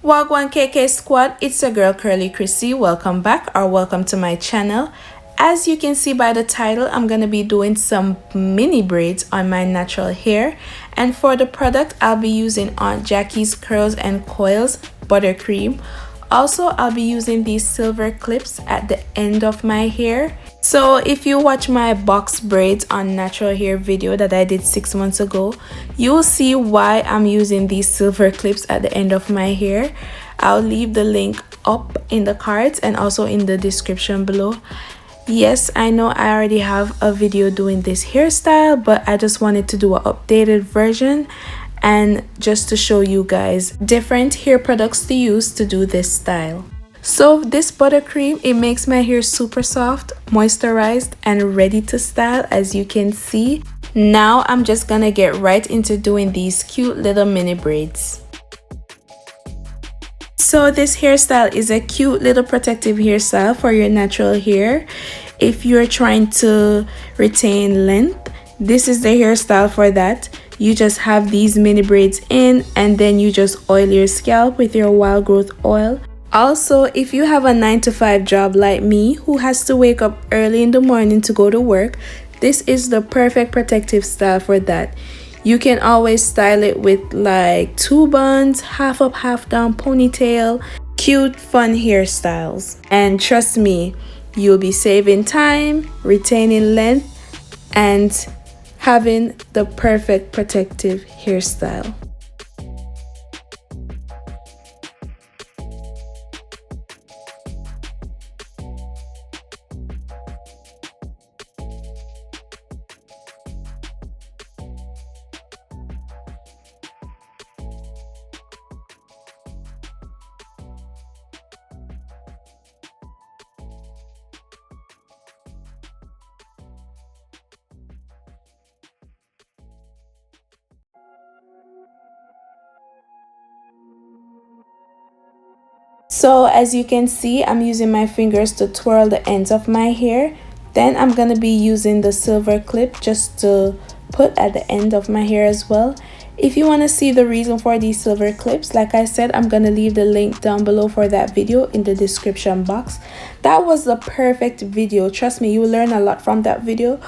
Wagwan KK squad, it's your girl Kurly Krissy. Welcome back or welcome to my channel. As you can see by the title, I'm going to be doing some mini braids on my natural hair. And for the product, I'll be using Aunt Jackie's Curls and Coils Buttercream. Also, I'll be using these silver clips at the end of my hair. So if you watch my box braids on natural hair video that I did 6 months ago, you'll see why I'm using these silver clips at the end of my hair. I'll leave the link up in the cards and also in the description below. Yes, I know I already have a video doing this hairstyle, but I just wanted to do an updated version and just to show you guys different hair products to use to do this style. So this buttercream, it makes my hair super soft, moisturized, and ready to style, as you can see. Now I'm just gonna get right into doing these cute little mini braids. So this hairstyle is a cute little protective hairstyle for your natural hair. If you're trying to retain length, this is the hairstyle for that. You just have these mini braids in and then you just oil your scalp with your wild growth oil. Also, if you have a 9-to-5 job like me who has to wake up early in the morning to go to work, this is the perfect protective style for that. You can always style it with like 2 buns, half up, half down ponytail, cute fun hairstyles. And trust me, you'll be saving time, retaining length, and having the perfect protective hairstyle. So as you can see, I'm using my fingers to twirl the ends of my hair. Then I'm going to be using the silver clip just to put at the end of my hair as well. If you want to see the reason for these silver clips, like I said, I'm going to leave the link down below for that video in the description box. That was the perfect video. Trust me, you will learn a lot from that video.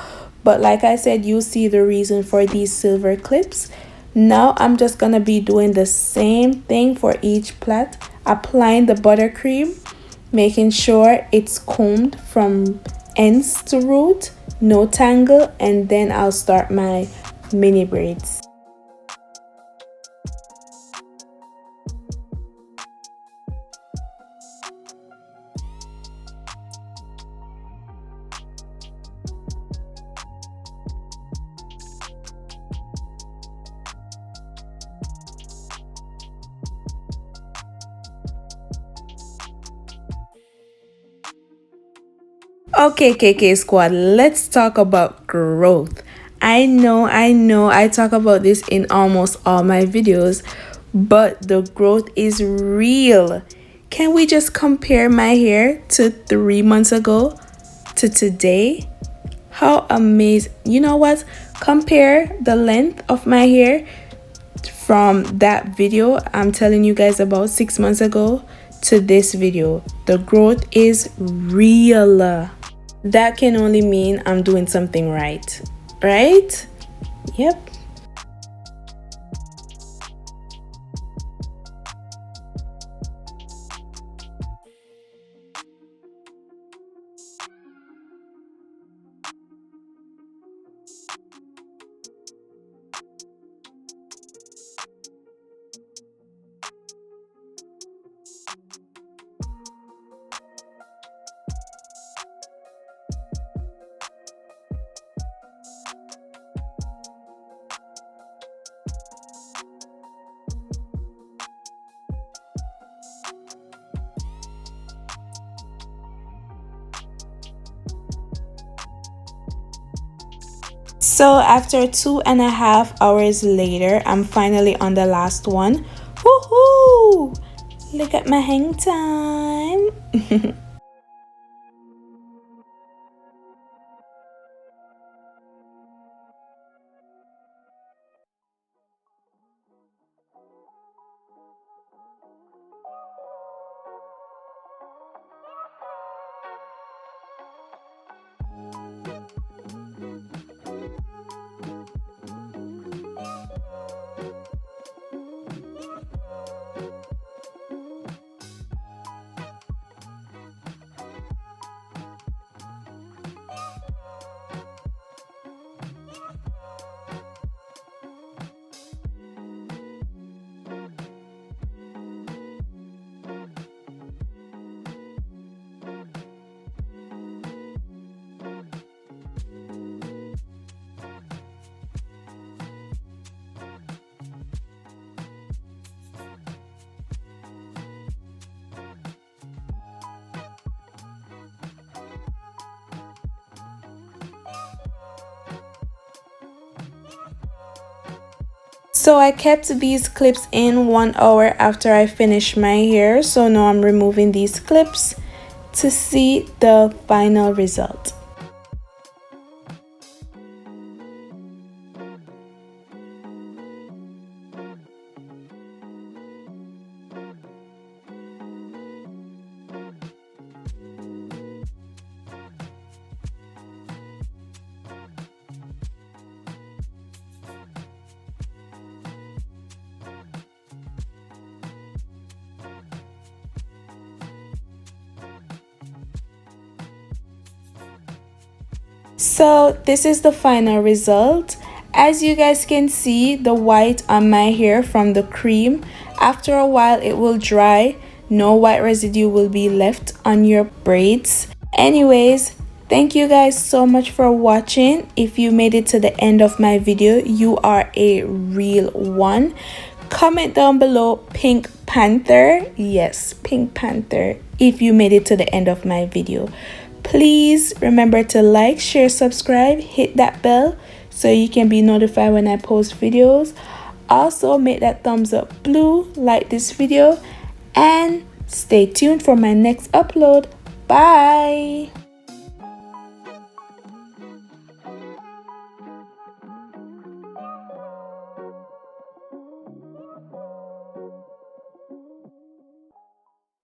But like I said, you'll see the reason for these silver clips. Now I'm just going to be doing the same thing for each plait. Applying the buttercream, making sure it's combed from ends to root, no tangle, and then I'll start my mini braids. Okay, KK squad, let's talk about growth. I know I talk about this in almost all my videos, but the growth is real. Can we just compare my hair to 3 months ago to today? How amazing. You know what? Compare the length of my hair from that video I'm telling you guys about 6 months ago to this video. The growth is real. That can only mean I'm doing something right? Yep. So after 2.5 hours later, I'm finally on the last one. Woohoo! Look at my hang time. So I kept these clips in 1 hour after I finished my hair. So now I'm removing these clips to see the final result. So this is the final result. As you guys can see, the white on my hair from the cream, after a while it will dry. No white residue will be left on your braids. Anyways, thank you guys so much for watching. If you made it to the end of my video, you are a real one. Comment down below Pink Panther. Yes, Pink Panther, if you made it to the end of my video. Please remember to like, share, subscribe, hit that bell so you can be notified when I post videos. Also, make that thumbs up blue, like this video, and stay tuned for my next upload. Bye!